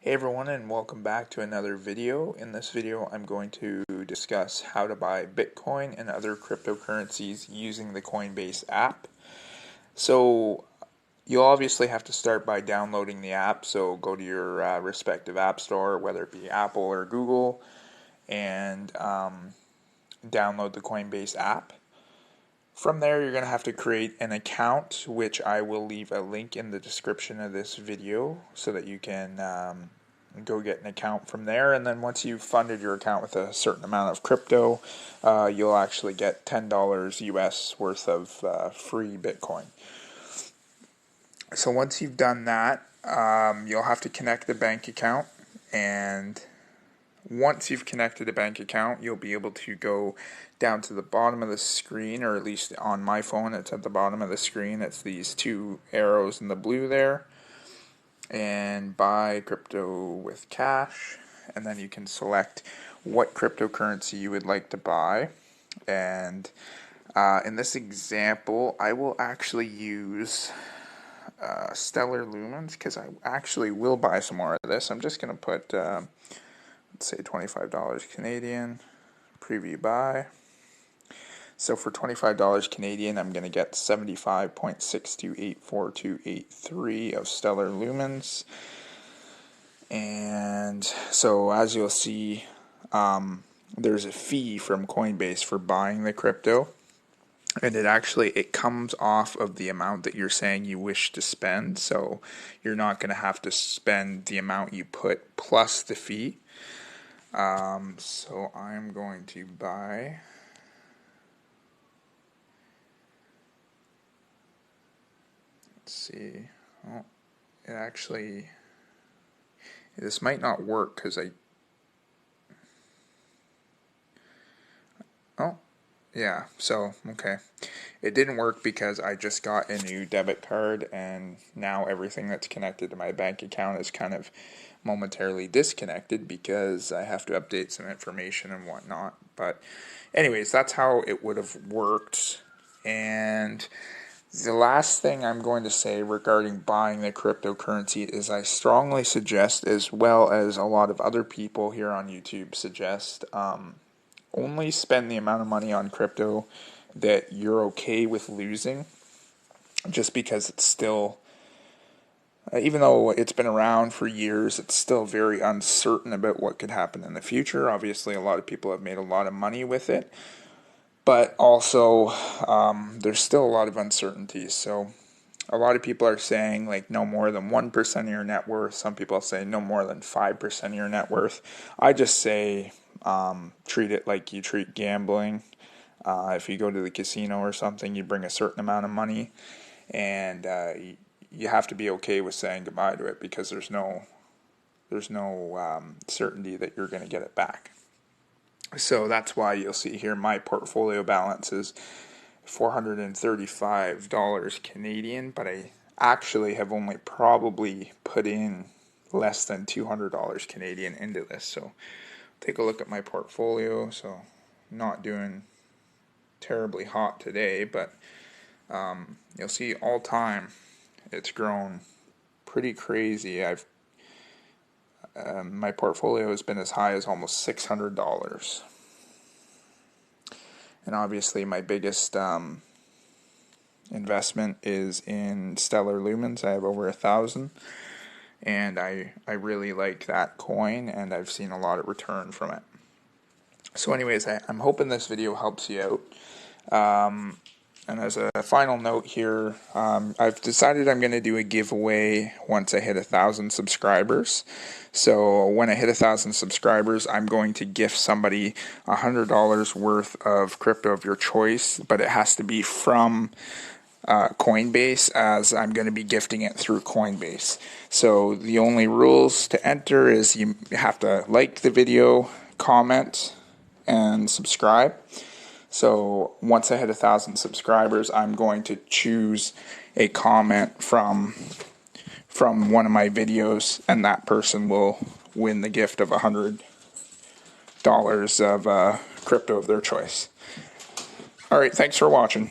Hey everyone, and welcome back to another video. In this video I'm going to discuss how to buy Bitcoin and other cryptocurrencies using the Coinbase app. So you'll obviously have to start by downloading the app, so go to your respective app store, whether it be Apple or Google, and download the Coinbase app. From there, you're going to have to create an account, which I will leave a link in the description of this video so that you can go get an account from there. And then once you've funded your account with a certain amount of crypto, you'll actually get $10 US worth of free Bitcoin. So once you've done that, you'll have to connect the bank account, and once you've connected a bank account, you'll be able to go down to the bottom of the screen, or at least on my phone, it's at the bottom of the screen. It's these two arrows in the blue there, and buy crypto with cash, and then you can select what cryptocurrency you would like to buy. And in this example, I will actually use Stellar Lumens, because I actually will buy some more of this. I'm just going to put let's say $25 Canadian, preview buy. So for $25 Canadian, I'm going to get 75.628428.3 of Stellar Lumens. And so as you'll see, there's a fee from Coinbase for buying the crypto. And it comes off of the amount that you're saying you wish to spend. So you're not going to have to spend the amount you put plus the fee. So I'm going to buy let's see. Oh, this might not work because okay. It didn't work because I just got a new debit card, and now everything that's connected to my bank account is kind of momentarily disconnected because I have to update some information and whatnot. But anyways, that's how it would have worked. And the last thing I'm going to say regarding buying the cryptocurrency is I strongly suggest, as well as a lot of other people here on YouTube suggest, only spend the amount of money on crypto that you're okay with losing, just because it's still, even though it's been around for years, it's still very uncertain about what could happen in the future. Obviously, a lot of people have made a lot of money with it, but also there's still a lot of uncertainties. So a lot of people are saying like no more than 1% of your net worth. Some people say no more than 5% of your net worth. I just say treat it like you treat gambling. If you go to the casino or something, you bring a certain amount of money, and you have to be okay with saying goodbye to it, because there's no certainty that you're going to get it back. So that's why you'll see here my portfolio balance is $435 Canadian, but I actually have only probably put in less than $200 Canadian into this. So take a look at my portfolio. So not doing terribly hot today, but you'll see all time it's grown pretty crazy. My portfolio has been as high as almost $600. And obviously my biggest investment is in Stellar Lumens. I have over 1,000, and I really like that coin, and I've seen a lot of return from it. So anyways, I'm hoping this video helps you out. And as a final note here, I've decided I'm going to do a giveaway once I hit 1,000 subscribers. So when I hit 1,000 subscribers, I'm going to gift somebody $100 worth of crypto of your choice, but it has to be from Coinbase, as I'm going to be gifting it through Coinbase. So the only rules to enter is you have to like the video, comment, and subscribe. So once I hit 1,000 subscribers, I'm going to choose a comment from one of my videos, and that person will win the gift of $100 of crypto of their choice. All right, thanks for watching.